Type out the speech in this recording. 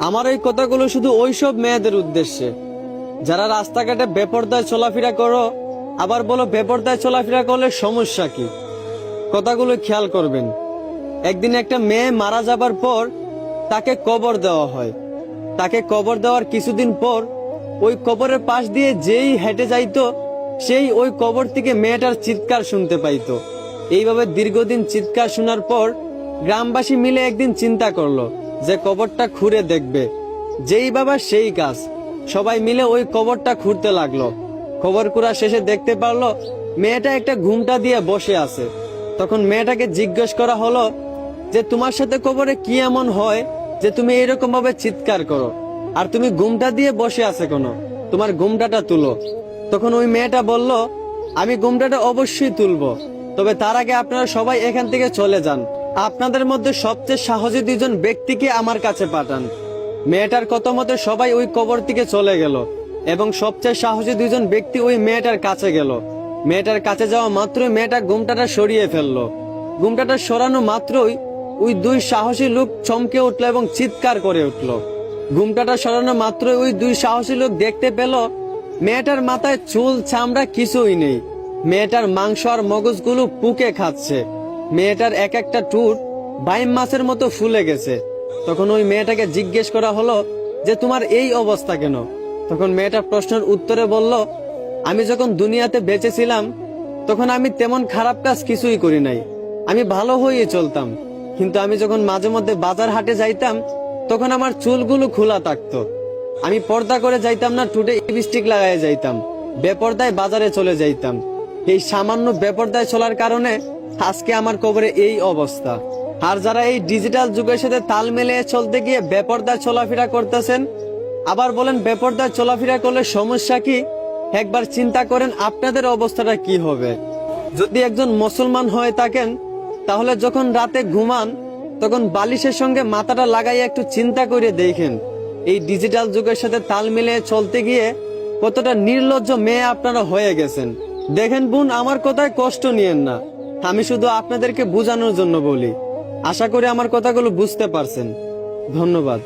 আমার এই কথাগুলো শুধু ওইসব মেয়েদের উদ্দেশ্যে যারা রাস্তাঘাটে বেপরদায় চলাফেরা করো, আবার বলো বেপরদায় চলাফেরা করলে সমস্যা কি। কথাগুলো খেয়াল করবেন। একদিন একটা মেয়ে মারা যাবার পর তাকে কবর দেওয়া হয়। তাকে কবর দেওয়ার কিছুদিন পর ওই কবরের পাশ দিয়ে যেই হেঁটে যাইতো সেই ওই কবর থেকে মেয়েটার চিৎকার শুনতে পাইতো। এইভাবে দীর্ঘদিন চিৎকার শোনার পর গ্রামবাসী মিলে একদিন চিন্তা করলো যে কবরটা খুঁড়ে দেখবে। যেই বাবা সেই কাজ, সবাই মিলে ওই কবরটা খুঁড়তে লাগলো। খবর কুড়া শেষে দেখতে পারলো মেয়েটা একটা ঘুমটা দিয়ে বসে আছে। তখন মেয়েটাকে জিজ্ঞেস করা হলো যে তোমার সাথে কবরে কি এমন হয় যে তুমি এরকম ভাবে চিৎকার করো, আর তুমি ঘুমটা দিয়ে বসে আছে কেন, তোমার ঘুমটাটা তুলো। তখন ওই মেয়েটা বলল, আমি ঘুমটাটা অবশ্যই তুলবো, তবে তার আগে আপনারা সবাই এখান থেকে চলে যান। আপনাদের মধ্যে সবচেয়ে সাহসী দুজন ব্যক্তিকে আমার কাছে পাঠান। মেয়েটার কথা মতো সবাই ওই কবর থেকে চলে গেল এবং সবচেয়ে সাহসী দুজন ব্যক্তি ওই মেয়েটার কাছে গেল। মেয়েটার কাছে যাওয়া মাত্রই মেয়েটা ঘুমটাটা সরিয়ে ফেললো। ঘুমটাটা সরানো মাত্রই ওই দুই সাহসী লোক চমকে উঠলো এবং চিৎকার করে উঠলো। ঘুমটাটা সরানো মাত্রই ওই দুই সাহসী লোক দেখতে পেল মেয়েটার মাথায় চুল চামড়া কিছুই নেই। মেয়েটার মাংস আর মগজগুলো পুকে খাচ্ছে। মেয়েটার এক একটা টুট বাইম মাছের মতো ফুলে গেছে। তখন ওই মেয়েটাকে জিজ্ঞেস করা হলো যে তোমার এই অবস্থা কেন। তখন মেয়েটা প্রশ্নের উত্তরে বলল, আমি যখন দুনিয়াতে বেঁচে ছিলাম তখন আমি তেমন খারাপ কাজ কিছুই করি নাই, আমি ভালো হয়ে চলতাম। কিন্তু আমি যখন মাঝে মধ্যে বাজার হাটে যাইতাম তখন আমার চুলগুলো খোলা থাকতো। আমি পর্দা করে যাইতাম না, টুটে লিপস্টিক লাগাই যাইতাম, বেপরদায় বাজারে চলে যাইতাম। এই সামান্য বেপরদায় চলার কারণে আজকে আমার কবরে এই অবস্থা। আর যারা এই ডিজিটাল যুগের সাথে তাল মিলিয়ে চলতে গিয়ে বেপরদায় চলাফেরা করতেছেন, আবার বলেন বেপরদায় চলাফেরা করলে সমস্যা কি, একবার চিন্তা করেন আপনাদের অবস্থাটা কি হবে। যদি একজন মুসলমান হয়ে থাকেন তাহলে যখন রাতে ঘুমান তখন বালিশের সঙ্গে মাথাটা লাগাইয়া একটু চিন্তা করে দেখেন এই ডিজিটাল যুগের সাথে তাল মিলিয়ে চলতে গিয়ে কতটা নির্লজ্জ মেয়ে আপনারা হয়ে গেছেন। দেখেন বোন, আমার কথায় কষ্ট নিয়েন না, আমি শুধু আপনাদেরকে বোঝানোর জন্য বলি। আশা করি আমার কথাগুলো বুঝতে পারছেন। ধন্যবাদ।